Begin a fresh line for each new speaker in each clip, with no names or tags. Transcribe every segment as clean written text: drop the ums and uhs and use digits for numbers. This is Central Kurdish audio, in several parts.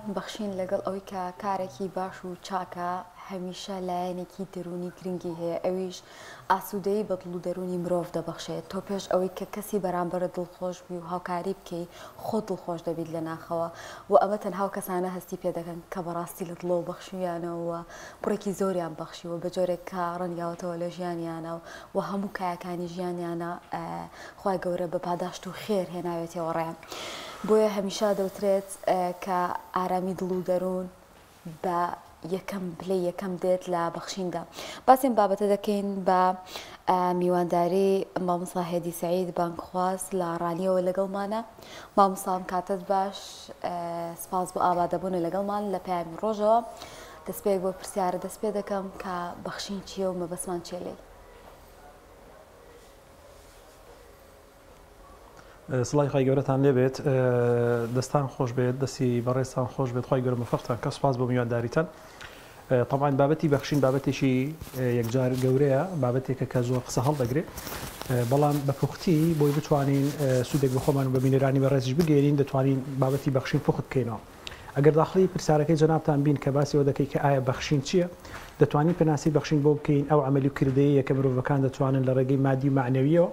بەخشین لەگەڵ ئەوەی کە کارێکی باش و چاکە هەمیشە لایەنێکی دەرونی گرنگی هەیە، ئەویش ئاسوودەیی بە دڵ و دەرونی مرۆڤ دەبەخشێت. تۆ پێش ئەوەی کە کەسی بەرامبەرە دڵخۆش بی و هاوکاری بکەی خۆ دڵخۆش دەبیت لە ناخەوە و ئەمە تەنها کەسانە هەستی پێ دەکەن کە بەڕاستی لە دڵەوە بەخشیانەوە پڕێکی زۆریان بەخشیوە بە جۆرێک کە ڕەنگاوتەوە لە ژیانیانە و هەموو کایەکانی ژیانیانە خوای گەورە بە پاداشت و خێر هێناوێتەوە ڕێ. بۆیە هەمیشە دەوترێت کە ئارامی دڵ و دەروون بە یەکەم پلەی یەکەم دێت لە بەخشیندا. باسێن بابەتە دەکەین بە میوانداری مامۆستا هێدی سەعید بانگخواست لە ڕانیەوە لەگەڵمانە. مامۆستام کاتت باش، سپاس بۆ ئابادەبوون لەگەڵمان لە پەیامی ڕۆژەوە. دەستپێک بۆ پرسیارە دەست پێ دەکەم کە بەخشین چییە و مەبەستمان چێ لێ؟
سڵای خی گەورەتان لێبێت، دەستان خۆش بێت، دەستی بەڕێستان خۆش بێت، خی گەورە مەفەقتان کە سپاس بۆ میوانداریتان. طبعاً بابەتی بەخشین بابەتێکی یەکجار گەورەیە، بابەتێکە کە زۆر قسە هەڵدەگرێت، بەڵام بە پوختی بۆی بتوانین سوودێک بە خۆمان و بە بینەرانی بەڕێزیش بگەێنین دەتوانین بابەتی بەخشین پوخت بکەینەوە. ئەگەر داخلی پرسیارەکەی جەنابتان بین کە باسی ئەوە دەکەی کە ئایا بەخشین چییە، دەتوانین پێناسی بەخشین بۆ بکەین ئەو عملی و کردەیە کە مرۆڤەکان دەتوانن لە ڕێگەی مادی و معنەویەوە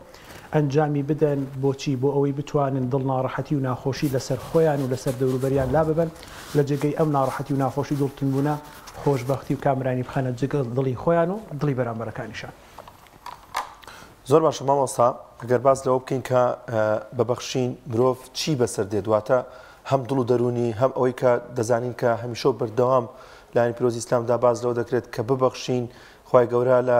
ئەنجامی بدەن. بۆچی؟ بۆ ئەوەی بتوانن دڵ ناڕەحەتی و ناخۆشی لەسەر خۆیان و لەسەر دەوروبەریان لا ببن، لە جێگەی ئەم ناڕەحەتی و ناخۆشی دڵتونبوونە خۆشبەختی و کامرانی بخەنە جگە دڵی خۆیان و دڵی بەرامبەرەکانیشان.
زۆر باشە مامۆستا، ئەگەر باس لەوە بکەین کە بەبەخشین مرۆڤ چی بەسەر دێت، واتە هەم دڵ و دەرونی هەم ئەوەی کە دەزانین کە هەمیشە بەردەوام لایەنی پیرۆزی ئیسلامدا باز لەوە دەکرێت کە ببەخشین خوای گەورە لە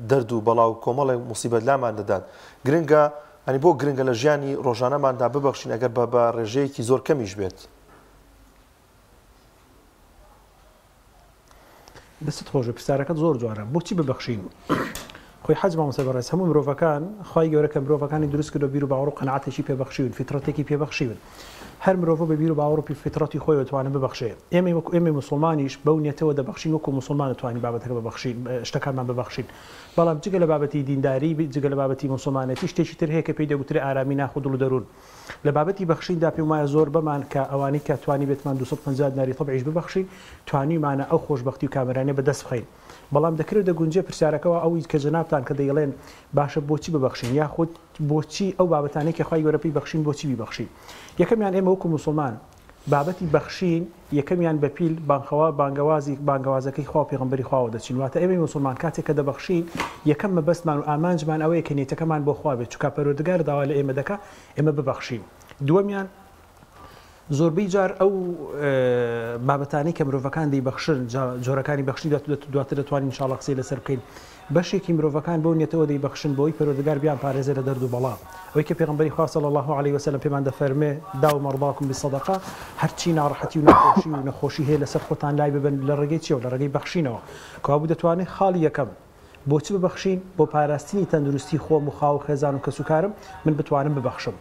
دەرد و بەڵاو کۆمەڵی موسیبەت لامان دەدات. گرنگە ئەنی بۆ گرنگە لە ژیانی ڕۆژانەماندا ببەخشین ئەگەر بە ڕێژەیەکی زۆر کەمیش بێت.
دەست خۆشە، پرسیارەکەت زۆر جوانە. بۆچی ببەخشین؟ خۆی حەج مامۆستا بەڕێز هەموو مرۆڤەکان خوای گەورە کە مرۆڤەکانی دروست کردو بیر و باوەڕ و قەنەعەتێکی پێبەخشیون، فیترەتێکی پێبەخشیون. هەر مرۆڤ بە بیر و باوەڕ و فیترەتی خۆی دەتوانێت ببەخشێت. ئێمە موسڵمانیش بەو نیەتەوە دەبەخشین وەکو موسڵمان دەتوانین بابەتەکە ببەخشین، شتەکانمان ببەخشین. بەڵام جگە لە بابەتی دینداری، جگە لە بابەتی موسڵمانەتی شتێکی تر هەیە کە پێی دەگوترێ ئارامی ناخ و دڵ و دەروون. لە بابەتی بەخشیندا پێم وایە زۆر بەمان کە ئەوانەی کە توانی بێتمان 250 دیناری تەبعیش ببەخشین، توانیمانە ئەو خۆشبەختی و کامرانیە بەدەست بخەین. بەڵام دەکرێت دەگونجێ پرسیارەکەەوە ئەوی کە جەنابتان کە دەیڵێن باشە بۆچی ببەخشین، یاخود بۆچی ئەو بابەتانەی کە خوای گەورە پێی بەخشین بۆچی بیبەخشین. یەکەمیان ئێمە وەکو موسڵمان بابەتی بەخشین یەکەمیان بەپیل بانگەوازەکەی خوا پێغەمبەری خواوە دەچین. واتە ئێمە موسڵمان کاتێک کە دەبەخشین یەکەم مەبەستمان و ئامانجمان ئەوەیە کە نیەتەکەمان بۆ خوا بێت، چونکە پەروەردگار داوا لە ئێمە دەکا ئێمە ببەخشین. دووەمیان زۆربەی جار ئەو بابەتانی کە مرۆڤەکان دەیبەخشن جۆرەکانی بەخشی دواتر دەتوانین ئینشاڵڵا قسەی لەسەر بکەین. بەشێکی مرۆڤەکان بۆ نیەتەوە دەیبەخشن بۆی پەروەردگار بیان پارێزە لە دەرد و بەڵا. ئەوەی کە پێغەمبەری خوا صلی الله علیه وسلم پێمان دەفەرمێ داو مەڕضاکم بالصدقة، هەرچی ناڕەحەتی و نەخۆشی و نەخۆشی هەیە لەسەر خۆتان لای ببن لە ڕێگەی چیەوە؟ لە ڕێگەی بەخشینەوە. کەوابوو دەتوانێت خاڵی یەکەم بۆچی ببەخشین؟ بۆ پاراستنی تەندروستی خۆم و خاو و خێزان و کەسوکارم من بتوانم ببەخشم.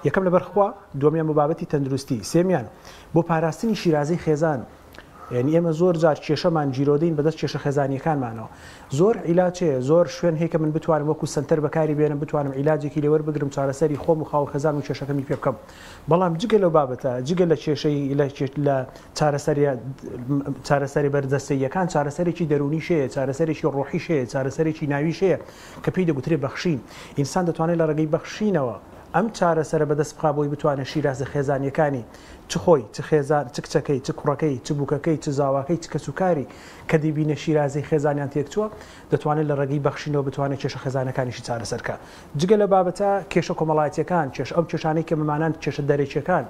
یەکەم لەبەرخوا، دووەمیان بۆ بابەتی تەندروستی، سێمیان بۆ پاراستنی شیرازەی خێزان. یعنی ئێمە زۆر جار کێشەمان جیرۆدەین بەدەست کێشە خێزانیەکانمانەوە. زۆر عیلاجێ، زۆر شوێن هەیە کە من بتوانم وەکو سنتەر بەکاری بێنم، بتوانم عیلاجێکی لێوە بگرم چارەسەری خۆم و خاو خێزان و کێشەکەمی پێ بکەم. بەڵام جگە لەو بابەتە، جگە لە کێشەی لە چارەسەری بەردەستەییەکان چارەسەرێکی دەرونی شەیە، چارەسەرێکی ڕۆحی شەیە، چارەسەرێکی ناوی شەیە کە پێی دەگوترێ بەخشین. ئینسان دەتوانێت لە ڕێگەی بەخشینەوە ئەم چارەسەرە بەدەست بخا بۆی بتوانێت شیرازە خێزانیەکانی چ خۆی، چ خێزان، چ کچەکەی، چ کوڕەکەی، چ بووکەکەی، چ زاواکەی، چ کەسوکاری کە دەیبینە شیرازەی خێزانیان تێکچووە دەتوانێت لە ڕێگەی بەخشینەوە بتوانێت کێشە خێزانەکانیشی چارەسەرکە. جگە لە بابەتە کێشە کۆمەڵایەتیەکان، ئەو کێشانەی کە بمانان کێشە دەرێکیەکان،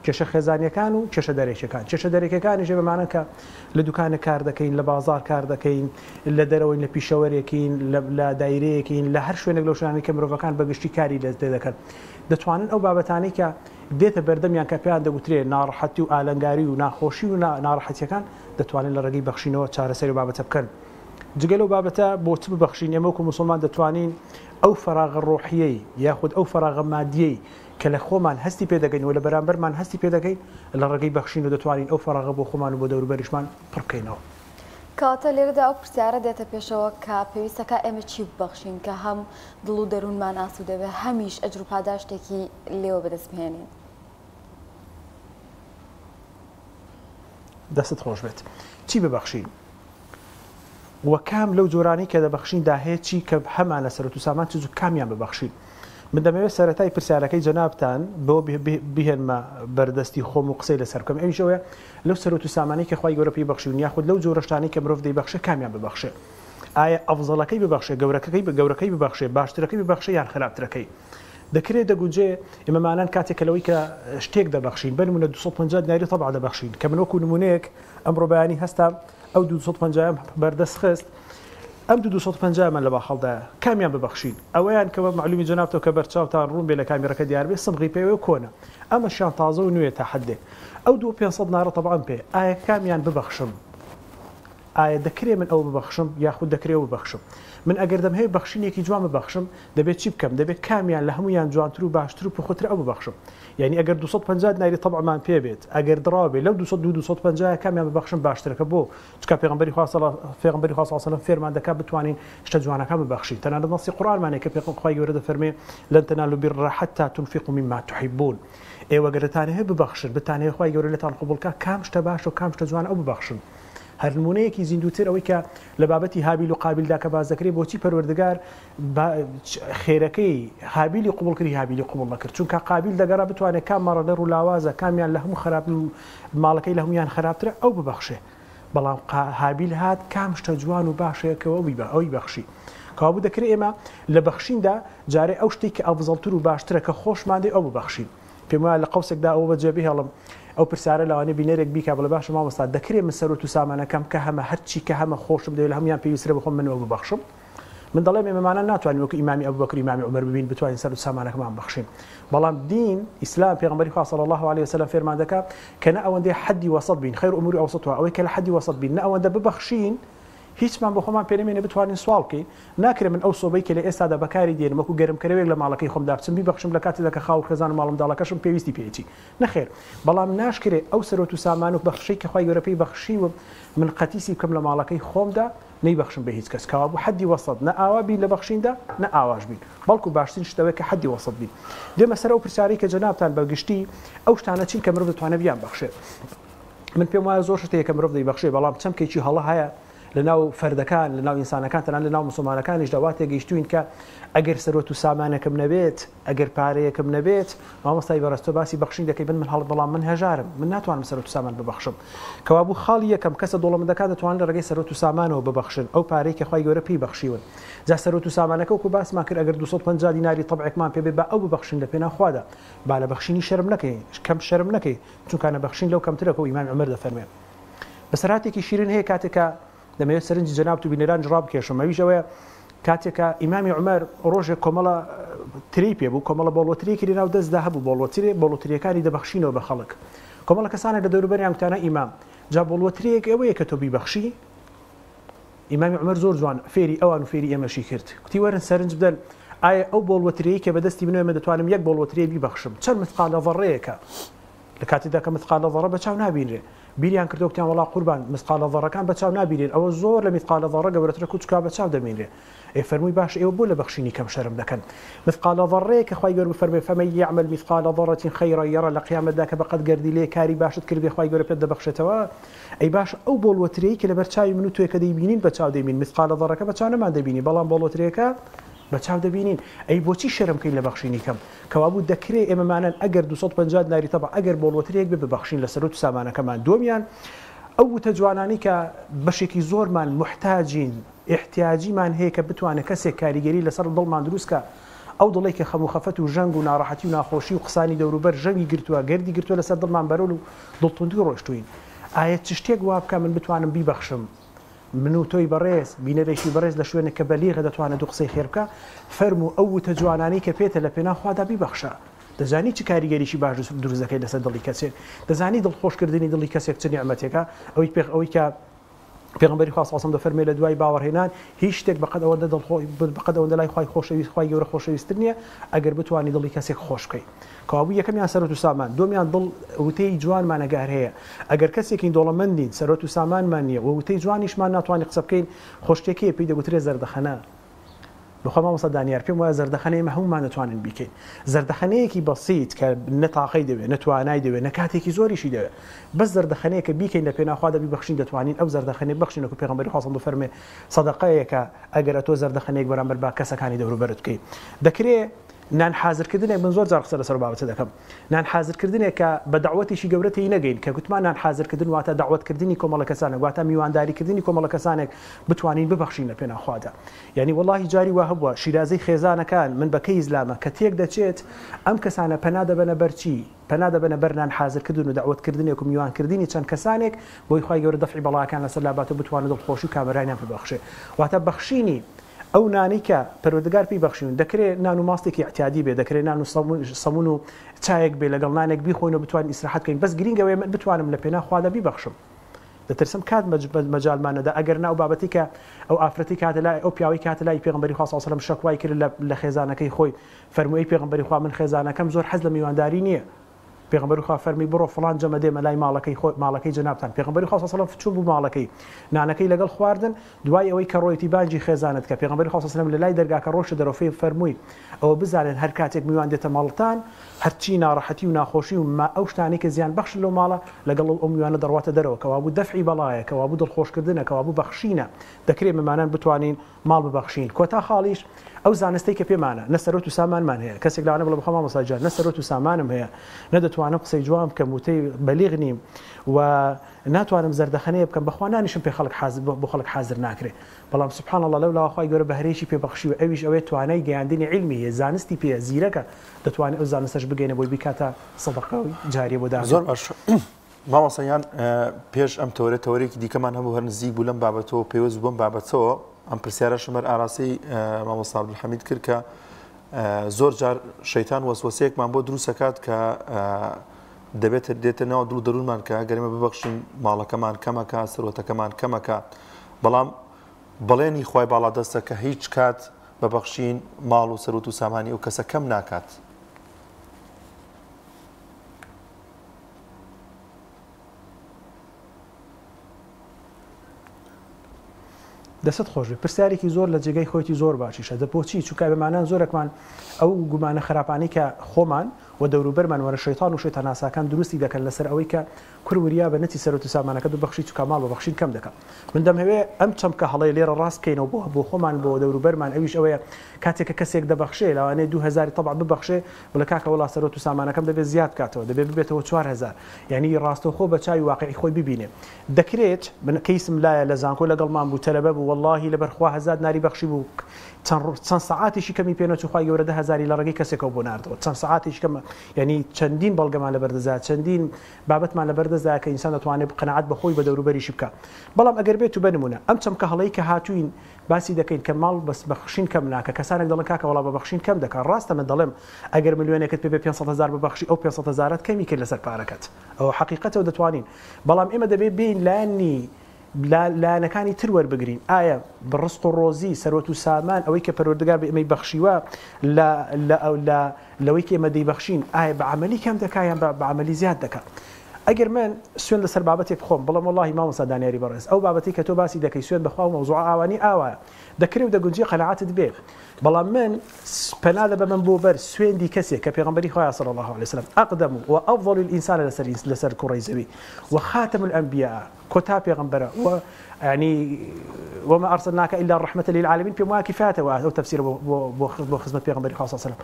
کێشە خێزانیەکان و کێشە دەرێکیەکان. کێشە دەرێکەکانیش بمانە کە لە دوکانە کار دەکەین، لە بازار کار دەکەین، لە دەرەوەین، لە پیشەوەرێکین، لە دایرەیەکین، لە هەر شوێنێک لەو شوێنانی کە مرۆڤەکان بەگشتی کاری لێ دەکەن. دەتوانن ئەو بابەتانەی کە دێتە بەردەمیان کە پێیان دەگوترێ ناڕەحەتی و ئالەنگاری و ناخۆشی و ناڕەحەتیەکان دەتوانن لە ڕێگەی بەخشینەوە چارەسەری بابەتە بکەن. جگە لەو بابەتە بۆچ ببەخشین؟ ئێمە وەکو موسڵمان دەتوانین ئەو فەراغە ڕۆحیەی یاخود ئەو فەراغە مادیەی کە لە خۆمان هەستی پێ دەگەین و لە بەرامبەرمان هەستی پێ دەگەین لە ڕێگەی بەخشین و دەتوانین ئەو فەراغە بۆ خۆمان و بۆ دەوروبەریشمان پڕ بکەینەوە.
کەواتە لێرەدا ئەو پرسیارە دێتە پێشەوە کە پێویستەکە ئێمە چی ببەخشین کە هەم دڵ و دەروونمان ئاسوودە بێ، هەمیش ئەجر و پاداشتێکی لێوە بەدەست بهێنین.
دەست خۆش بێت چی ببەخشین وە کام لەو جۆرانی کە دەبەخشیندا هەیە چی کە هەمانە سەرەت و سامان چ کامیان ببەخشین من دەمەوێت سەرەتای پرسیارەکەی جەنابتان بۆ بهێنمە بەردەستی خۆم و قسەی لەسەر بکەم ئەویشەوە لەو سەرەت و سامانەی کە خوای گەورە پێی بەخشیون یاخود لەو جۆرە شتانەی کە مرۆڤ دەیبەخشێ کامیان ببەخشێ ئایا ئەفزەڵەکەی ببەخشێ گەورەکەی ببەخشێ باشترەکەی ببەخشێ یان خراپترەکەی دەکرێت دەگوجێ ئێمەمانان کاتێک لەوەی کە شتێک دەبەخشین بنمونە 250 دیناری تەبع دەبەخشین کە من وەکو نمونەیەک ئەمڕۆ بەیانی هەستم ئەو 250 بەردەست خست ئەم 250 من لە باخەڵدایە کامیان ببەخشین ئەوەیان کەەوە معلومی جەنابتەوە کە بەرچاوتان ڕوون بێ لە کامیرەکە دیار بێ سمغی پێوە کۆنە ئەمە شان تازە و نوێ تا حدێ ئەو 2500 نارە تەبعاً پێ ئایا کامیان ببەخشم ئایا دەکرێت من ئەو ببەخشم یاخود دەکرێت ببەخشم من ئەگەر دەمهەیە بەخشینێکی جوان ببەخشم دەبێت چی بکەم دەبێت کامیان لە هەمویان جوانتر و باشتر و پخۆتر ئەو ببەخشم یعنی ئەگەر 250 نایری تەبعمان پێ بێت ئەگەر دراوێ لەو 250 کامیان ببەخشم باشترەکە بۆ چکە پێغەمبەری خوا صلی الله فێرمان دەکات بتوانین شتە جوانەکە ببەخشین تەنانەت نەسی قورئانمانەیە کە پێغەمبەر خوای گەورە دەفەرمێ لەن تەنالوا البر حتى تنفقوا مما تحبون ئێوە گەرتان هەیە ببەخشن بتانەیە خوای گەورە لەتان قبولکە کام شتە باش و کام شتە جوان ئەو ببەخشن هەر نمونەیەکی زیندووتر ئەوەی کە لە بابەتی هابیل و قابیلدا کە باز دەکرێت بۆچی پەروەردگار خێرەکەی هابیلی قبول کردی هابیلی قبول نەکرد چونکە قابیل دەگەڕا بتوانێت کام مەڕەدە ڕوو لاوازە کامیان لە هەموو خراپ و ماڵەکەی لە هەمویان خراپترە ئەو ببەخشێ بەڵام هابیل هات کام شتە جوان و باشەیەکەوە ئەوی بەخشی کەوابوو دەکرێت ئێمە لە بەخشیندا جارێ ئەو شتێک کە ئەفزەڵتر و باشترە کە خۆشماندەی ئەو ببەخشین پێم وایە لە قەوسێکدا ئەوە بەجێبی هەڵم ئەو پرسیارە لەوانەیە بینەرێک بیکا بڵێ باشە مامۆستا دەکرێت من سەرۆت و سامانەکەم کە هەمە هەرچی کە هەمە خۆشم دەوێت لە هەمویان پێویسترە بخۆم منەوە ببەخشم من دەڵێم ئێمەمانە ناتوانین وەکو ئیمامی ئەبوبەکر ئیمامی عومەر ببین بتوانین سەرۆت و سامانەکەمان بەخشین بەڵام دین ئیسلام پێغەمبەری خوا صلی الله علیه وسلم فێرمان دەکات کە نە ئەوەندەی حەدی وەسەط بین خەیر ئوموری ئەوسەطها ئەوەی کە لە حەدی وەسەط بین نە ئەوەندە ببەخشین هیچمان بۆ خۆمان پێنەمێنێ بتوانین سوال بکەین ناکرێت من ئەو سۆبەی کە لە ئێستادا بەکاری دێنم وەکو گەرمکەرەوەیەک لە ماڵەکەی خۆمدا بچم بیبەخشم لە کاتێکدا کە خاو خێزان و ماڵم داڵەکەشم پێویستی پێیەتی نەخێر بەڵام ناشکرێت ئەو سەرۆت و سامان و بەخشەی کە خوای گەورە پێی بەخشیوە من قەتیسی بکەم لە ماڵەکەی خۆمدا نەیبەخشم بە هیچ کەس کەوا بوو حەدی وەسەط نە ئاوا بین لە بەخشیندا نە ئاواش بین بەڵکو باشترین شتەوەی کە حەدی وەسەط بین دێمە سەر ئەو پرسیارەی کە جەنابتان بەگشتی ئەو شتانە چین کە مرۆڤ دەتوانێت بیان بەخشێت من پێم وایە زۆر شتەیە کە مرۆڤ دەیبەخشێ بەڵام چەمکێکی هەڵە هەیە لەناو فەردەکان لەناو ئینسانەکان تەنان لەناو موسڵمانەکانیش داواتێ گەیشتوین کە ئەگەر سەرۆت و سامانەکەم نەبێت ئەگەر پارەیەکم نەبێت مامۆستای بەڕستۆ باسی بەخشین دەکەی بن من هەڵ بەڵام من هەژارم من ناتوانم سەرۆت و سامان ببەخشم کەوابوو خاڵی یەکەم کەسە دۆڵەمەندەکان دەتوانن لە ڕێگەی سەرۆت و سامانەوە ببەخشن ئەو پارەی کە خوای گەورە پێی بەخشیون جا سەرۆت و سامانەکە وەکو باسمان کرد ئەگەر 250 دیناری تەبعێکمان پێ بێت بە ئەو ببەخشین لە پێناو خوادا با لە بەخشینی شەرم نەکەین کەم شەرم نەکەی چونکە بەخشین لەو کەمترە کە ئیمامی عومەر دەفەرمێ بەسەراتێکی شیرین هەیە کاتێکە دەمەوێت سەرنجی جەنابەت و بینەران جڕاب بکێشم ئەویشەوەیە کاتێکە ئیمامی عومەر ڕۆژێک کۆمەڵە تری پێ بوو کۆمەڵە بۆڵۆتریەکی لەناو دەستدا هەبوو بۆڵۆتریەکانی دەبەخشینەوە بە خەڵک کۆمەڵە کەسانێک لە دەوروبەریان وتانە ئیمام جا بۆڵۆتریەک ئەوەیە کە تۆ بیبەخشی ئیمامی عومەر زۆر جوان فێری ئەوان و فێری ئێمەشی کرد کوتی وەرن سەرنج بدەن ئایا ئەو بۆڵۆتریەی کە بەدەستی بنوێمە دەتوانم یەک بۆڵۆتریە بیبەخشم چەند مثقالە ذەڕەیەکە لە کاتێکدا کە مثقالە ذەڕە بەچاو نابینرێ بیریان کردو وتیان وڵا قوربان مثقالە ذەڕەکان بەچاو نابینێن ئەوە زۆر لە مثقالە ذەڕە گەورەترە کوچکا بەچاو دەمێنرێ فەرمووی باش ئێوە بۆ لە بەخشینی کەم شەرم دەکەن مثقالە ذەڕەیە کە خوای گەورە بفەرمێ فەمەن یعمل مثقال ذرة خیرا یەرە لە قیامەتدا کە بەقەد گەردی لێ کاری باشت کردێ خوای گەورە پێت دەبەخشێتەوە ئەی باش ئەو بۆڵۆترەیە کە لە بەرچاوی من و تۆی کە دەیبینین بەچاو دەبین مثقالە ذەڕەکە بەچاو نەمان دەبینی بەڵام بۆڵۆترەکە بەچاو دەبینین ئەی بۆچی شەرمکەین لە بەخشینی کەم کەوابوو دەکرێت ئێمەمانەن ئەگەر 250 دیناری تەبع ئەگەر بۆڵۆترەیەک ببەخشین لە سەرۆت و سامانەکەمان دووەمیان ئەو وتە جوانانی کە بەشێکی زۆرمان محتاجین احتیاجیمان هەیە کە بتوانێت کەسێک کاریگەری لەسەر دڵمان دروستکە ئەو دڵی کە خەم و خەفەت و ژەنگ و ناڕەحەتی و ناخۆشی و قسانی دەوروبەر ژەنگی گرتووە گەردی گرتووە لەسەر دڵمان بەرەول و دڵتوندی ڕۆشتوین ئایا چ شتێک وا بکە من بتوانم بیبەخشم من و تۆی بەڕێز بینەرێکی بەڕێز لە شوێنێک کە بەلیغە دەتوانێت دوو قسەی خێر بکە فەرموو ئەو وتە جوانانی کە پێتە لە پێناو خوادا بیبەخشە دەزانی چ کاریگەریشی باش دروست دەکەی لەسەر دڵی کەسێک دەزانی دڵخۆشکردنی دڵی کەسێک چ نیعمەتێکە ئەوەی کە پێغەمبەری خوا صلی الله علیه و فەرمێ لە دوای باوەڕهێنان هیچ شتێک بەقەد ئەوەندە لای خوای گەورە خۆشەویستتر نییە ئەگەر بتوانی دڵی کەسێک خۆش بکەی کەوابوو یەکەمیان سەرۆت و سامان دووەمیان دڵ وتەی جوانمان ئەگەر هەیە ئەگەر کەسێکی دۆڵەمەندین سەرۆت و سامانمان نییە و وتەی جوانیشمان ناتوانانی قسە بکەین خۆشتێکەیە پێی دەگوترێ زەردەخەنە بخوا مامۆستا دانیار پێم وایە زەردەخەنەی ئێمە هەمومان دەتوانین بیکەین زەردەخەنەیەکی بەسیط کە نەتاقەی دەوێت نەتوانای دەوێت نەکاتێکی زۆریشی دەوێت بەس زەردەخەنەیە کە بیکەین لە پێناخوا دەبخشین دەتوانین ئەو زەردەخەنەی بەخشینە و پێغەمبەری خوا صلی فەرمێ سەدەقەیەکە ئەگەر تۆ زەردەخەنەیەک بەرامبەر با کەسەکانی دەوروبەرت بکەی دەکرێت نان حاضرکردنێک من زۆر جار قسە لەسەر بابەتە دەکەم نان حاضرکردنێک کە بە دعوەتیشی گەورەتی نەگەین کە گوتمان نان حاضرکردن واتە دعوەتکردنی کۆمەڵە کەسانێک واتە میوانداریکردنی کۆمەڵە کەسانێک بتوانین ببەخشین لە پێناخوادا یعنی وەڵاهی جاری وا هەبووە شیرازەی خێزانەکان من بەکەی ئیسلامە کە تێک دەچێت ئەم کەسانە پەنا دەبەنە بەرچی پەنا دەبەنە بەر نان حاضرکردن و دعوەتکردنێک و میوانکردنی چەند کەسانێک بۆی خوای گەورە دەفعی بەڵاکان لەسەر لاباتە بتوانێت دڵخۆشی و کامەرانیان ببەخشێ واتە بەخشینی ئەو نانی کە پەروەردگار پێی بەخشین دەکرێت نان و ماستێکی احتیادی بێ دەکرێت نان و سەمون و چایەک بێ لەگەڵ نانێک بیخۆین و بتوانین ئیسراحەت بکەین بەس گرینگەوەی من بتوانم لە پێناخوادا بیبەخشم دەترسم کات مەجالمانەدا ئەگەر ناو بابەتی کە ئەو ئافرەتی کاتە لای ئەو پیاوەی کاتە لای پێغەمبەری خوا صلی الله علیه و سلم شەکوای کرد لە خێزانەکەی خۆی فەرمووی پێغەمبەری خوا من خێزانەکەم زۆر حەز لە میوانداری نییە پێغەمبەری خوا فەرمی بڕۆ فڵان جەمە دێمە لای ماڵەکەی جەنابتان پێغەمبەری خوا صلی الله علیه و سلم چوو بوو ماڵەکەی نانەکەی لەگەڵ خواردن دوای ئەوەی کە ڕۆیەتی بانجی خێزانت کە پێغەمبەری خوا صلی الله علیه و سلم لە لای دەرگاکە ڕۆشە دەرەوەی فەرمووی ئەوە بزانن هەر کاتێک میوان دێتە ماڵتان هەرچی ناڕەحەتی و ناخۆشی و ئەو شتانەی کە زیان بەخش لەو ماڵە لەگەڵ ئەو میوانە دەڕواتە دەرەوە کەوا بوو دەفعی بەڵایە کەوا بوو دڵخۆشکردنە کەوا بوو بەخشینە دەکرێت مەمانان بتوانین ماڵ ببەخشین کۆتا خاڵیش ئەو زانستەی کە پێمانە نەسەرۆت و سامانمان هەیە کەسێک لەوانە بڵێ بخوا مامۆستا جان نەسەرۆت و سامانم هەیە نەدەتوانم قسەی جوان بکەم وتەی بەلیغ نیم و ناتوانم زەردەخەنەیە بکەم بەخوا نانیشم پێ بۆ خەڵک حاضر ناکرێت بەڵام سبحان الله لەولا خوای گەورە بەهرەیەکی پێبەخشی و ئەویش ئەوەیە توانای گەیاندنی علمی هەیە زانستی پێ زیرەکە دەتوانێت ئەو زانستەش بگەینە بۆی بیکاتە سەدەقە و جاریە بۆ داهات
زۆر باش مامۆستایان پێش ئەم تەورێکی دیکەمان هەبوو هەر نزیک بوو لەم بابەتەوە پێوەست بووم بابەتەوە ئەم پرسیارە شمەر ئاراسی مامۆستا عەبدولحەمید کرد کە زۆر جار شەیتان وەسوەسەیەکمان بۆ دروستەکات کە دەبێت دێتە ناو دڵ دەروونمان کە گەرمە ببەخشین ماڵەکەمان کەمەکە سەرۆتەکەمان کەمەکە بەڵام بەڵێنی خوای باڵا دەستە کە هیچ کات ببەخشین ماڵ و سەرۆت و سامانی ئەو کەسە کەم ناکات
دەست خۆش پرسیارێکی زۆر لە جێگەی خۆیتی زۆر باشیشە دەپۆچی چووکای بەمانان زۆرێکمان ئەو گومانە خراپانی کە خۆمان و دەوروبەرمان وەرە شەیتان و شەیتاناساکان دروستی دەکەن لەسەر ئەوەی کە کووریا بە نەتی سەرۆت و سامانەکە ببەخشی چووکە ماڵ ببەخشین کەم دەکەم من دەمەوێ ئەم چەمکە هەڵەی لێرە ڕاست بکەینەوە بۆ خۆمان بۆ دەوروبەرمان ئەویش ئەوەیە کاتێککە کەسێک دەبەخشێ لەوانەیە 2000 طبع ببەخشێ بڵێ کاکە وڵا سەرۆت و سامانەکەم دەبێت زیاد کاتەوە دەبێت ببێتەوە 4000 یعنی ڕاستەوخۆ بە چاوی واقعی خۆی ببینێ دەکرێت کەیسم لایە لە زانکۆ لەگەڵمان بوو تەلەبە بوو واللهی لەبەرخوا هەزار ناری بەخشی بوو چەند سەعاتێکی کەمی پێنەچوو خوای گەورە 10000 لە ڕێگەی کەسێکەوە بۆ ناردەوە چەند سەعاتێکی کەم یعنی چەندین بەڵگەمان لەبەردەزات چەندین بابەتمان لەبەردەزا کە ئینسان دەتوانێت قەنەعەت بەخۆی بە دەوروبەریشی بکە بەڵام ئەگەر بێت و بنمونە ئەم چەمکە هەڵەی کە هاتوین باسی دەکەین کە ماڵ بەس بەخشین کەم ناکە کەسانێک دەڵێن کاکە وڵا بەخشین کەم دەکات ڕاستە من دەڵێم ئەگەر ملیۆنێکت پێ 500000 ببەخشی ئەو 500000 کەمی کرد لەسەر پارەکەت ئەو حقیقەتەوە دەتوانین بەڵام ئێمە دەبێت بین لانی لایەنەکانی تر وەربگرین ئایا بڕست و ڕۆزی سەرۆت و سامان ئەوەی کە پەروەردگار بە ئێمەی بەخشیوە لەوەی کە ئێمە دەیبەخشین ئایا بە عەمەلی کەم دەکایان بە عەمەلی زیاد دەکات ئەگەر من سوێن لەسەر بابەتێک بخۆم بڵێم وەڵڵاهی مامۆستا دانیاری بەڕێز ئەو بابەتی کە تۆ باسی دەکەی سوێن بەخوا و مەوزوع ئاوانی ئاوایە دەکرێت و دەگونجی قەنەعەتت بێ بەڵام من پەنا دەبە من بۆ بەر سوێندی کەسێک کە پێغەمبەری خوا صلی الله علیه وسلم ئەقدەم و ئەفضل الئینسان لەسەر کوڕەی زەوی و خاتم الأنبیاء کۆتا پێغەمبەرە و يعني وما أرسلناك إلا رحمة للعالمين في مواكفاته أو تفسير بخدمة بيغمبري صلى الله عليه وسلم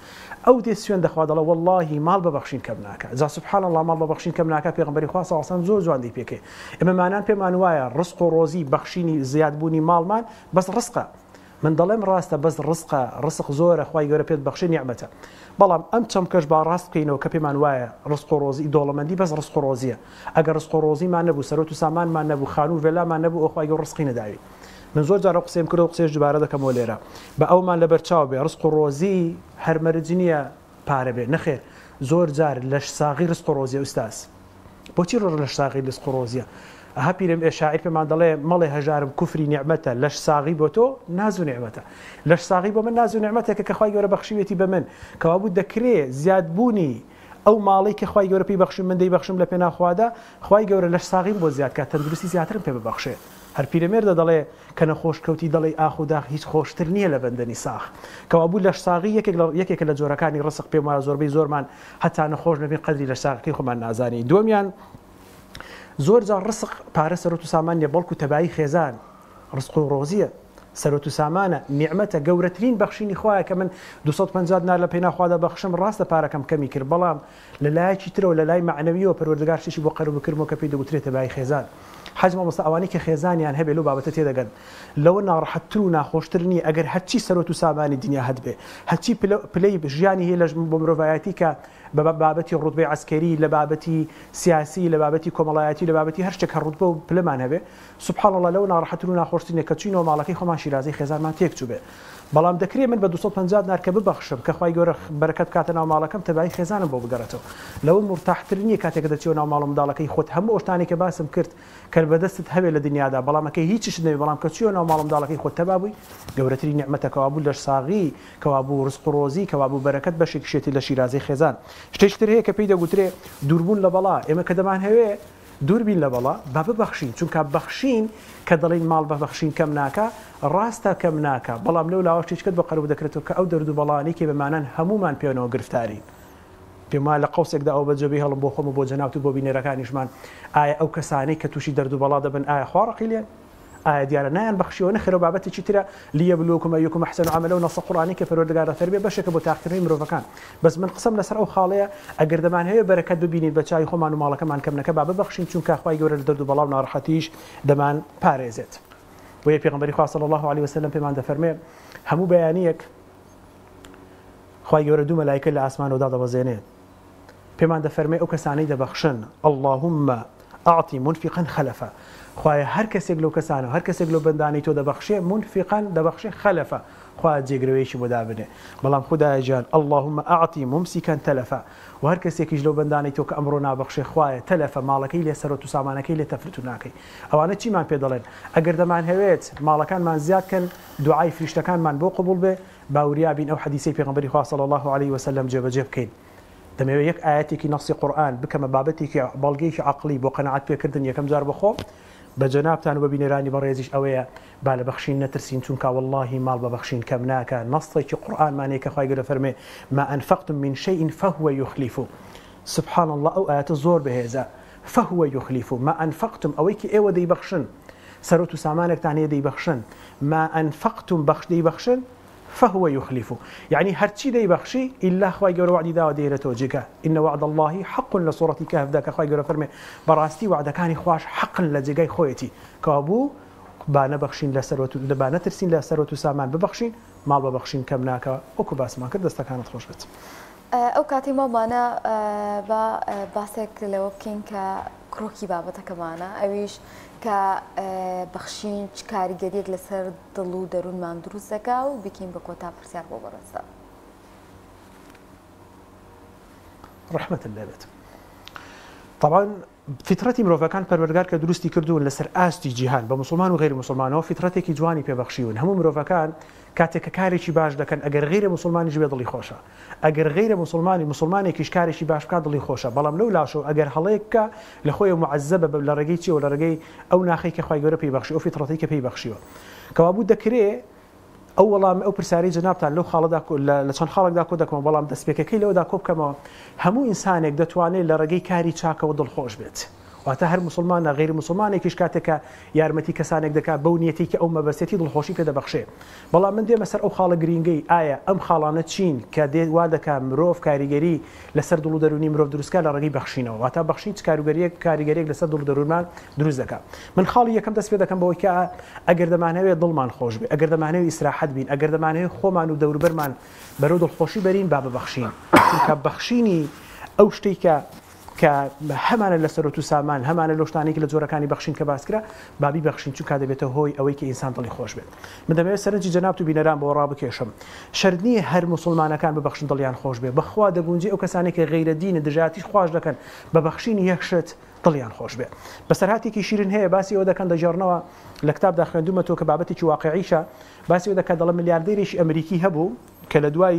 أو ديسيون دخواد الله والله مال ببخشين كمناك إذا سبحان الله مال ببخشين كمناك بيغمبري صلى الله عليه وسلم زور زوان دي بيكي إما معنان بما نوايا رزق روزي بخشيني زياد بوني مال مان بس رزقه من ظلم راسته بس رزق زور أخوي يوربيت بخشين نعمته بەڵام ئەم چەمکەش با ڕاست بکەینەوە کە پێمان وایە ڕزق و ڕۆزی دۆڵەمەندی بەس ڕزق و ڕۆزیە ئەگەر ڕزق و ڕۆزیمان نەبوو سەرۆت و سامانمان نەبوو خانوو و ڤێلامان نەبوو ئەو خوای گەورە ڕزقی نەداوی من زۆر جارە قسەیم کردەوە قسەیەش دووبارە دەکەمەوە لێرە بە ئەومان لەبەرچاو بێ ڕزق و ڕۆزی هەرمەرجی نییە پارە بێ نەخێر زۆر جار لەش ساغی ڕزق و ڕۆزیە ئوستاز بۆچی لەش ساغی ڕزق و ڕۆزیە ئەها پیرم شاعر پێمان دەڵێ مەڵێ هەژارم کوفری نیعمەتە لەش ساغی بۆ تۆ ناز و نیعمەتە لەش ساغی بۆ من ناز و نیعمەتێکە کە خوای گەورە بەخشیوێتی بە من کەوا بوو دەکرێت زیادبوونی ئەو ماڵی کە خوای گەورە پێی بەخشم من دەی بەخشم لە پێناخوادا خوای گەورە لەش ساغیم بۆ زیاد کات تەندروستی زیاترم پێ ببەخشێ هەر پیرەمێردە دەڵێ کە نەخۆشکەوتی دەڵێ ئاخ و داخ هیچ خۆشتر نییە لە بەندەنی ساخ کەوا بوو لەش ساغی یەکێکە لە جۆرەکانی ڕسق پێم وایە زۆربەی زۆرمان هەتا نەخۆش نەبین قەدری لە ساغەکەی خۆمان نازانی دووەمیان زۆر جار ڕسق پارە سەرۆت و سامان نیە بەڵکو تەبایی خێزان ڕسق و ڕۆزیە سەرۆت و سامانە نیعمەتە گەورەترین بەخشینی خوایە کە من 250 دینار لە پێی ناخوادا بەخشم ڕاستە پارەکەم کەمی کرد بەڵام لە لایەکی ترەوە لە لای معنەویەوە پەروەردگار شتێکی بۆ قەرب بکردمەوە کە پێی دەگوترێت تەبایی خێزان حەج مامۆستا ئەوانەی کە خێزانیان هەبێ لەو بابەتە تێدەگەن لەوە ناڕەحەتتر و ناخۆشتر نییە ئەگەر هەرچی سەرۆت و سامانی دنیا هەبێ هەرچی پلەی ژیانی هەیە لە بۆ مرۆڤایەتی کە بە بابەتی ڕوتبەی عسکەری لە بابەتی سیاسی لە بابەتی کۆمەڵایەتی لە بابەتی هەر شتێک ڕوتبە و پلەمان هەبێ سوبحان الله لەو ناڕەحەتتر و ناخۆشتر نییە کە چوینەوە ماڵەکەی خۆمان شیرازەی خێزانمان تێکچوو بێ بەڵام دەکرێت من بە 250 دینار کە ببەخشم کە خوای گەورە بەرەکەت کاتە ناو ماڵەکەم تەبایی خێزانم بۆ بگەڕێتەوە لەوە مرتاحتر نییە کاتێک دەچێتەوە ناو ماڵ و منداڵەکەی خۆت هەموو ئەو شتانێک کە باسم کرد کە بەدەستت هەبێ لە دنیادا بەڵامەکەی هیچیش نەبێ بەڵام کە چووە ناو ماڵ و منداڵەکەی خۆت تەبا بووی گەورەترین نیعمەتە کەوا بوو لەش ساغی کەوا بوو ڕزق و ڕۆزی کەوا بوو بەرەکەت بەشێکی شێتی لە شیرازەی خێزان شتێکتر هەیە کە پێی دەگوترێ دووربوون لە بەڵا ئێمە کە دەمان هەوێ دووربین لە بەڵا با ببەخشین چونکە بەخشین کە دەڵین ماڵ بەبەخشین کەم ناکە ڕاستە کەم ناکە بەڵام لەو لاوە شتێکت بە قەرەب دەکرێتەوە کە ئەو دەرد و بەڵانی کە بەمانەن هەمومان پێونەوە گرفتارین پێم وایە لە قەوسێکدا ئەو بەجێبی هەڵم بۆ خۆم و بۆ جەناوت و بۆ بینێرەکانیشمان ئایا ئەو کەسانەی کە تووشی دەرد و بەڵا دەبن ئایا خوا ڕەقیلێن ئایا دیارە نایان بەخشیەوە نەخێرە بابەتێکی ترە لیەبلووکم ئەیوکم ئەحسەن عەمەلە و نەسە قورئانی کە پەروەردگار دەفەرمێ بەشێکە بۆ تاقیکردنی مرۆڤەکان بەس من قسەم لەسەر ئەو خاڵەیە ئەگەر دەمان هەیە بەرەکەت ببینین بە چاوی خۆمان و ماڵەکەمان کەم نەکە با ببەخشین چونکە خوای گەورە لە دەرد و بەڵا و ناڕەحەتیش دەمان پارێزێت بۆیە پێغەمبەری خوا صلی الله علیه وسلم پێمان دەفەرمێ هەموو بەیانیەک خوای گەورە دوو مەلایکە لە ئاسمانەوەدا دەبەزێنێت پێمان دەفەرمێ ئەو کەسانەی دەبەخشن اللهم ئاعطی منفقا خەلەفە خوایە هەر کەسێک لەو کەسانە هەر کەسێک لەو بەندانەی تۆ دەبەخشێ منفقا دەبەخشێ خەلەفە خوا جێگرەوەیەکی بۆ دابنێ بەڵام خودایە جان اللهم ئاعطی ممسکا تەلەفە و هەر کەسێکیش لەو بەندانەی تۆ کە ئەمڕۆ نابەخشێ خوایە تەلەفە ماڵەکەی لێ سەرۆت و سامانەکەی لێ تەفرەت و ناکەی ئەوانە چیمان پێ دەڵێن ئەگەر دەمان هەوێت ماڵەکانمان زیادکەن دوعای فریشتەکانمان بۆ قبول بێ باوریابین ئەو حەدیثەی پێغەمبەری خوا صلی الله علیه وسلم جێبەجێ بکەین دەمەوێت یەک ئاەتێکی نەسی قورئان بکەمە بابەتێکی بەڵگەیەکی عەقلی بۆ قەنەعەت پێکردن یەکەم جار بەخۆ بە جەنابتان و بە بینێرانی بەڕێزیش ئەوەیە با لە بەخشین نەترسین چونکە واللهی ماڵ بە بەخشین کەم ناکە نەسڵێکی قورئانمانەیە کە خوای گەورە فەرمێ ما أنفقتم من شيء فهو يخلفه سبحان الله ئەو ئاەتە زۆر بەهێزە فهو يخلفه ما أنفقتم ئەوەی کە ئێوە دەیبەخشن سەرۆت و سامانێکتان هەیە دەیبەخشن ما أنفقتم دەیبەخشن فهو يخلفه يعني هرچی دەیبەخشی إلا خوای گەورە وعدی داوە دێرێتەوە جێگە إن وعد الله حق لە سوورەتی کەهفدا کە خوای گەورە فەرمێ بەڕاستی وعدەکانی خوش حقن لە جێگای خۆیەتی کابوو با نەبەخشین لە سەرۆت و با نەترسین لە سەرۆت و سامان ببەخشین ماڵ بەبەخشین کەم ناکە وەکو باسمان کرد دەستەکانت خۆش بێت
ئەو کاتی ماڵمانە بە باسێک لەوە بکەین کە کڕۆکی بابەتەکەمانە ئەویش کە بەخشین چ کاریگەریەک لەسەر دڵ و دەروونمان دروست دەکا و بکەین بە کۆتا پرسیار بۆ بەڕێستا
ڕەحمەت لێبێت طبعا فطرەتی مرۆڤەکان پەروەردگار کە دروستی کردوون لەسەر ئاستی جیهان بە مسلمان و غیر مسلمانەوە فطرەتێکی جوانی پێبەخشیون هەموو مرۆڤەکان کاتێک کە کارێکی باش دەکەن ئەگەر غیرە مسلمانیش بێ دڵی خۆشە ئەگەر غیرە مسلمانێکیش کارێکی باش بکات دڵی خۆشە بەڵام لەو لاشەوە ئەگەر هەڵەیەکە لە خۆی معەزەبە لە ڕێگەی چیەوە لە ڕێگەی ئەو ناخەی کە خوای گەورە پێی بەخشی ئەو فطرەتەی کە پێی بەخشیوە کەوا بوو دەکرێت ئەو وەڵام ئەو پرسیاری جەنابتان لەو خاڵەدا لە چەند خاڵێکدا کۆ دەکەمەوە بەڵام دەستپێکەکەی لەوەدا کۆ بکەمەوە هەموو ئینسانێک دەتوانێت لە ڕێگەی کاری چاکەوە دڵخۆش بێت واتە هەر مسلمانە غیر مسلمانێکیش کاتێکە یارمەتی کەسانێک دەکات بەو نیەتی کە ئەو مەبەستێتی دڵخۆشی پێ دەبەخشێ بەڵام من دێمە سەر ئەو خاڵە گرینگەی ئایا ئەم خاڵانە چین کە وا دەکات مرۆڤ کاریگەری لەسەر دڵ و دەرونی مرۆڤ دروستکە لە ڕێگەی بەخشینەوە واتە بەخشین کاریگەریەک لەسەر دڵ و دەروونمان دروست دەکات من خاڵی یەکەم دەست پێ دەکەم بەوەی کە ئەگەر دەمانەوێت دڵمان خۆش بێ ئەگەر دەمانەوێت ئیسراحەت بین ئەگەر دەمانەوێت خۆمان و دەوروبەرمان بەرەو دڵخۆشی بەرین با ببەخشین چونکە بەخشینی ئەو شتێکە کە هەمانە لە سەرۆت و سامان هەمانە لەو شتانێکی لە جۆرەکانی بەخشین کە باسکرا بابی بەخشین چونکە دەبێتە هۆی ئەوەی کە ئینسان دڵی خۆش بێت من دەمەوێت سەرنجی جەنابت و بینەران بۆ ڕابکێشم شەرت نییە هەر مسلمانەکان ببەخشن دڵیان خۆش بێ بەخوا دەگونجێ ئەو کەسانێک کە غەیرە دینە دژاتیش خواش دەکەن بە بەخشینی یەک شت دڵیان خۆش بێ بەسەرهاتێکی شیرین هەیە باسی ئەوە دەکەن دەژێڕنەوە لە کتابدا خوێندومەتەوە کە بابەتێکی واقعیشە باسی ئەوە دەکات دەڵێ ملیاردێریش ئەمریکی هەبوو کە لە دوای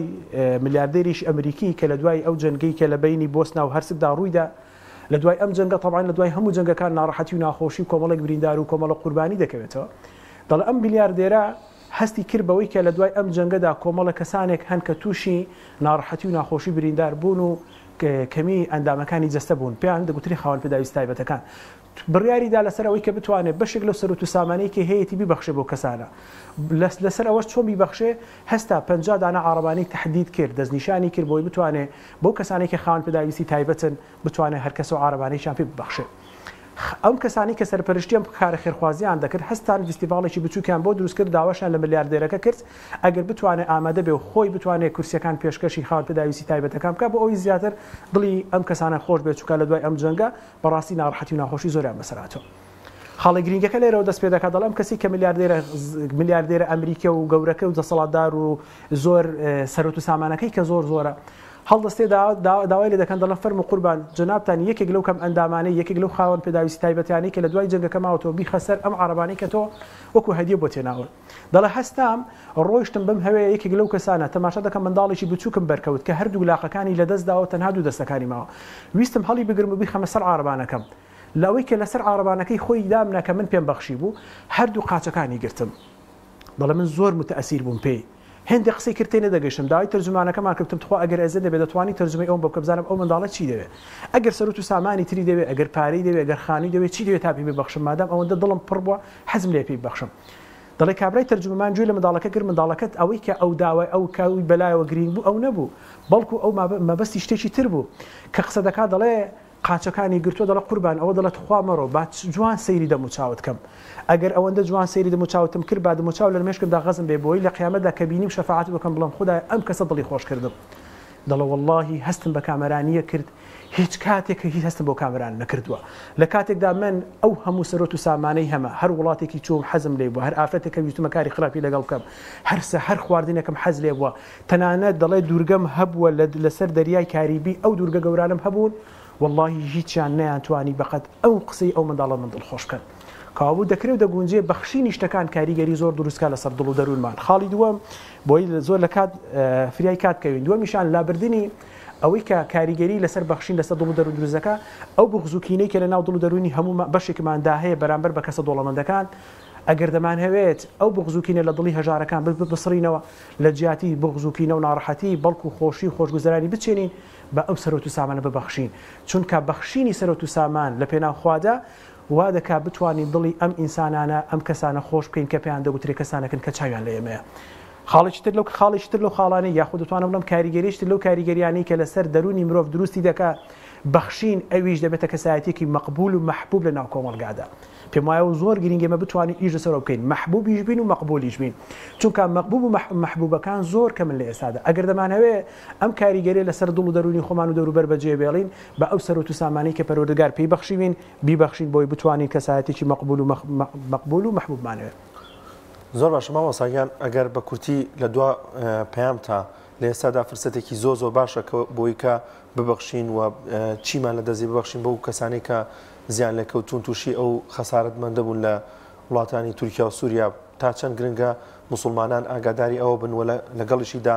ملیاردێریش ئەمریکی کە لە دوای ئەو جەنگەی کە لە بینی بۆسنا و هەرسکدا ڕوویدا لە دوای ئەم جەنگە طبعاً لە دوای هەموو جەنگەکان ناڕەحەتی و ناخۆشی و کۆمەڵێک بریندار و کۆمەڵە قوربانی دەکەوێتەوە دەڵێ ئەم میلیاردێرە هەستی کرد بەوەی کە لە دوای ئەم جەنگەدا کۆمەڵە کەسانێک هەن کە تووشی ناڕەحەتی و ناخۆشی بریندار بوون و کەمی ئەندامەکانی جەستە بوون پێیان دەگوتری خاوەن پێداویستی تایبەتەکان بڕیاریدا لەسەر ئەوەی کە بتوانێت بەشێک لەو سەرۆت و سامانەی کە هەیەی ببەخشێ بۆ کەسانە لەسەر ئەوەش چۆن بیبەخشێ هەستا 50 دانە عارەبانی تهدید کرد دەستنیشانی کرد بۆی بتوانێت بۆ کەسانی کە خاوەن پێداویستی تایبەتن بتوانێت هەر کەس و عارەبانەیشان پێ ببەخشێ ئەم کەسانی کە سەرپەرشتی ئەم کارە خێرخوازیان دەکرد هەستان فستیڤاڵێکی بچووکیان بۆ دروستکرد داواشیان لە ملیاردێرەکە کرد ئەگەر بتوانێت ئامادە بێ و خۆی بتوانێت کورسیەکان پێشکەشی خاوەن پێداویستی تایبەتەکان بکات بۆ ئەوی زیاتر دڵی ئەم کەسانە خۆش بێت چووکە لە دوای ئەم جەنگە بەڕاستی ناڕەحەتی و ناخۆشی زۆریان بەسەرهاتەوە خاڵی گرنگەکە لێرەوە دەست پێ دەکات دەڵێم کەسی کە ملیاردێرە ئەمریکا و گەورەکە و دەسەڵاتدار و زۆر سەرۆت و سامانەکەی کە زۆرە هەڵدەستێ داوای لێ دەکەن دەڵێن فەرمو قوربان جنابتان یەکێک لەو کەم ئەندامانەی یەکێک لەو خاوەن پێداویستی تایبەتیانەی کە لە دوای جەنگەکە ماوەتەوە بیخەسەر ئەم عارەبانەی کە تۆ وەکو هەدیە بۆ تێناوە دەڵێ هەستام ڕۆیشتم بم هەوەیە یەکێک لەو کەسانە تەماشا دەکەم منداڵێکی بچووکم بەرکەوت کە هەردوو لاقەکانی لەدەستداوە تەنها دوو دەستەکانی ماوە ویستم هەڵی بگرم و بیخەمە سەر عارەبانەکەم لەوەی کە لەسەر عارەبانەکەی خۆی دامنا کە من پێم بەخشی بوو هەردوو قاچەکانی گرتم دەڵێ من زۆر متەئەسیر بووم پێی هەندێک قسەی کردێ نەدەگەشتم داوای تەرجمانەکەمان کردم تخوا ئەگەر ئەزە دەبێت دەتوانی تەرجمەی ئەوم بۆ بکە بزانم ئەو منداڵە چی دەوێت ئەگەر سەرۆت و سامانی تری دەوێت ئەگەر پارەی دەوێت ئەگەر خانی دەوێت چی دەوێت تا پێی ببەخشم مادام ئەوەندە دڵم پڕ بووە حەزم لێ پێی ببەخشم دەڵێ کابرای تەرجمەمان گوێ لە منداڵەکە کرد منداڵەکەت ئەوەی کە ئەو داوای ئەو کاوی بەلایەوە گرنگ بوو ئەو نەبوو بەڵکو ئەو مەبەستی شتێکی تر بوو کە قسە دەکات دەڵێ قاچەکانی گرتووە دەڵە قوربان ئەوە دەڵێت خوا مەڕۆ با جوان سەیری دەموچاوت کەم ئەگەر ئەوەندە جوان سەیری دەموچاوتم کرد با دەموچاو لە مێشکمدا غەزم بێ بۆی لە قیامەتدا کە بینیم شەفاعەت بکەم بڵێم خودای ئەم کەسە دڵی خۆش کردم دەڵێ وەڵڵاهی هەستم بە کامەرانیە کرد هیچ کاتێک هیچ هەستم بۆ کامەران نەکردووە لە کاتێکدا من ئەو هەموو سەرۆت و سامانەی هەمە هەر وڵاتێکی چوم حەزم لێ بووە هەر ئافرەتێکە ویستمە کاری خراپی لەگەڵ بکەم هەر خواردنێکم حەز لێ بووە تەنانەت دەڵێ دوورگەم هەبووە لەسەر دەریای کاریبی ئەو دوورگە گەورانم هەبوون واللهی هیچیان نەیانتوانی بەقەت ئەو قسەی ئەو منداڵە من دڵخۆش بکەن کابوو دەکرێت دەگونجێ بەخشینی شتەکان کاریگەری زۆر دروستکە لەسەر دڵ و دەروونمان خاڵی دووەم بۆی زۆر لە کات فریای کات کەوین دووەمیشان لابردنی ئەوەی کە کاریگەری لەسەر بەخشین لەسەر دڵ و دەروون دروستەکە ئەو بغزوکینەی کە لە ناو دڵ و دەروونی هەموو بەشێکماندا هەیە بەرامبەر بە کەسە دۆڵەمەندەکان ئەگەر دەمانهەوێت ئەو بغزوکینە لە دڵی هەژارەکان بسڕینەوە لە جیاتی بغزوکینە و ناڕەحەتی بەڵکو خۆشی و خۆشگوزەرانی بچێنین بە ئەو سەرۆت و سامانە ببەخشین چونکە بەخشینی سەرۆت و سامان لە پێناوخوادا وا دەکات بتوانین دڵی ئەم ئینسانانە ئەم کەسانە خۆش بکەین کە پێیان دەگوترێ کەسانەکەن کە چاویان لە ئێمەیە خاڵێکتر لەو خاڵانەی یاخود دەتوانم بڵم کاریگەریشتر لەو کاریگەریانەی کە لەسەر دەرونی مرۆڤ دروستی دەکات بەخشین ئەویش دەبێتە کەسایەتێکی مەقبول و مەحبوب لە ناو کۆمەڵگادا پێم وایە زۆر گرنگە ئێمە بتوانین ئیش لەسەرەوە بکەین مەحبوبیش بین و مەقبولیش بین چونکە مەقبوب و مەحبوبەکان زۆر کەمن لە ئێستادا ئەگەر دەمانەوێ ئەم کاریگەری لەسەر دڵ و دەرونی خۆمان و دەوروبەر بەجێ بێڵین بە ئەو سەرۆت و سامانەی کە پەروەردگار پێی بەخشیوین بیبەخشین بۆی بتوانین کەسایەتێکی مەقبول و مەحبوبمانەوێت
زۆر باشە مامۆستاگیان ئەگەر بە کورتی لە دوا پەیام تا لە ئێستادا فرسەتێکی زۆر باشە بۆی کە ببەخشین و چیمان لە دەزی ببەخشین بۆ کەسانی کە زیان لێکەوتون تووشی ئەو خەسارەتمەندە بوون لە وڵاتانی تورکیا و سووریا تا چەند گرنگە موسڵمانان ئاگاداری ئەوە بن لەگەڵیشیدا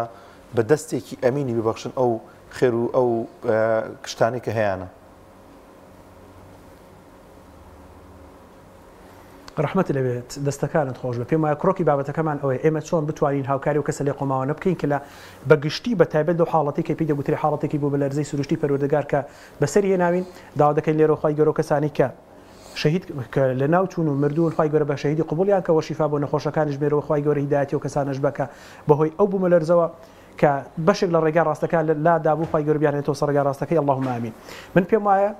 بە دەستێکی ئەمینی ببەخشن ئەو خێر و ئەو کشتانی کە هەیەە
ڕحمەت لەبێت دەستەکانت خۆش بە پێم وایە کڕۆکی بابەتەکەمان ئەوەیە ئێمە چۆن بتوانین هاوکاری و کەسە لێ قۆماوە بکەین کە لە بەگشتی بە تایبەت لەو حاڵەتی کە پێی دەگوتری حاڵەتێکی بۆ بە لەرزەی سروشتی پەروەردگار کە بەسەری هێناوین داوا دەکەین لێرە خی گەورە کەسانی کە شەهید لە ناو چوون و مردوون خی گەورە بە شەهیدی قبولیان کە وەشیفا بۆ نەخۆشەکانش بێرەوە خی گەورە هیدایەتی و کەسانش بکە بەهۆی ئەو بوومە لەرزەوە کە بەشێک لە ڕێگا ڕاستەکان لا دابوو خی گەورە بیانێتەوە سەر ڕێگا ڕاستەکەی اللهم ئامین من پێم وایە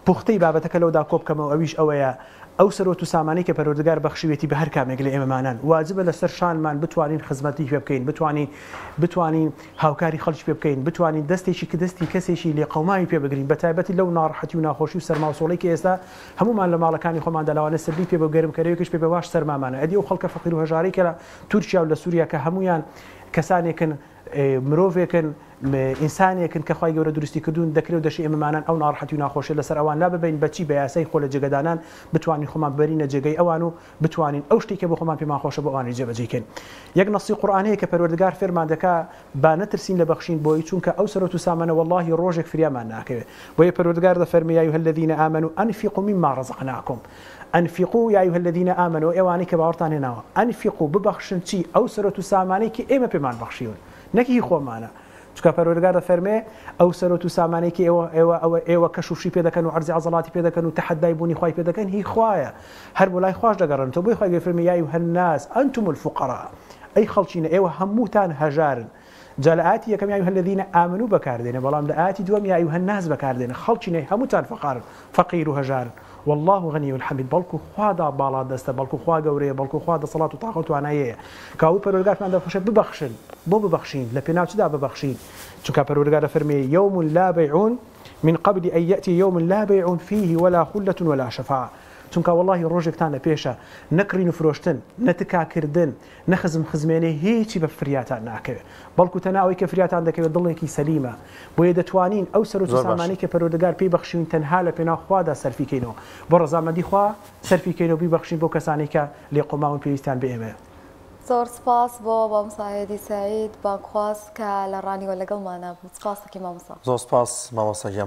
پوختەی بابەتەکە لەودا کۆ بکەمەوە ئەویش ئەوەیە ئەو سەرۆت و سامانەی کە پەروەردگار بەخشیوێتی بە هەر کامێک لە ئێمەمانان واجبە لەسەر شانمان بتوانین خزمەتی پێ بکەین بتوانین هاوکاری خەڵکی پێ بکەین بتوانین دەستێکی کە دەستی کەسێکی لێ قەوماوی پێ بگرین بە تایبەتی لەو ناڕەحەتی و ناخۆشی و سەرماوسۆڵی کە ئێستا هەمومان لە ماڵەکانی خۆمان دەلاوانە سەربی پێ بە گەرمکەرەوەیکش پێ بەواش سەرمامانە ئەدی ئەو خەڵکە فەقیر و هەژارەی کە لە تورکیا و لە سووریا کە هەمویان کەسانێکن مرۆڤێکن ئینسانێکن کە خی گەورە دروستی کردوون دەکرێت دەشی ئێمەمانان ئەو ناڕحەتی و ناخۆشی لەسەر ئەوان لا ببین بەچی بە یاسای خۆ لە جێگەدانان بتوانین خۆمان بەرینە جێگەی ئەوان و بتوانین ئەو شتێکە بۆ خۆمان پێمان خۆشە بۆ ئەوانی جێبەجێکەین. یەک نەسی قورئانەیە کە پەروەردگار فێرمان دەکا با نەترسین لە بەخشین بۆی چونکە ئەو سەرۆت و سامانە واللهی ڕۆژێک فریامان ناکەوێت. بۆیە پەروەردگار دەفەرمێ یا ئەیها الذین آمنوا أنفقوا مما رزقناکم. ئەنفقوا یا ئەیها الذین آمنوا ئێوانەی کە باوەڕتان هێناوە ئەنفقوا ببەخشن چی ئەو سەرۆت و سامانەی کە ئێمە پێمان بەخشیون نەکی خۆمانە. چکە پەروەردگار دەفەرمێ ئەو سەرۆت و سامانەی کە ئێوە کەشوفشی پێ دەکەن و عەرزی عەضەڵاتی پێ دەکەن و تەحەدای بوونی خوای پێ دەکەن هی خوایە هەر بۆ لای خوش دەگەڕێنەوە. بۆی خوای گەورە فەرمێ یا ئەیها الناس ئەنتم الفقراء ئەی خەڵکینە ئێوە هەمووتان هەژارن. جا لە ئاەتی یەکەم یا ئەیها الذین آمنوا بەکاردێنێ بەڵام لە ئاەتی دووەم یا ئەیها الناس بەکاردێنێ خەڵکینە هەمووتان فەقیر و هەژارن والله غنی الحمید بەڵکو خوادا باڵا دەستە بەڵکو خوا گەورەیە بەڵکو خوا دەسەڵات و تاقەت و تواناییەیە کاو پەروەردگارمان دەخۆشە ببەخشن بۆ ببەخشین لە پێناو چدا ببەخشین چونکە پەروەردگار دەفەرمێ یوم لا بيع من قبل أن يأتي يوم لا بيع فيه ولا خلة ولا شفاعة. چونکە واللهی ڕۆژێکتان لە پێشە نەکڕین و فرۆشتن نەتکاکردن نەخزم خزمێنێ هیچی بە فریاتان ناکەوێت بەڵکو تەناوی کە فریاتان دەکەوێت دڵێکی سەلیمە. بۆیە دەتوانین ئەو سەرۆت و سامانەی کە پەروەردگار پێی بەخشین تەنها لە پێناو خوادا سەرفیکەینەوە بۆ ڕەزامەندی خوا سەرفیکەینەوە بیبەخشین بۆ کەسانی کە لێقۆماون پێویستیان بە ئێمەیە.
زۆر سپاس بۆ مامۆستا سعید بانگخواست کە لە ڕانیوە لەگەڵمانە بوو. سپاس دەکەین مامۆستا.
زۆر سپاس مامۆستا گیان.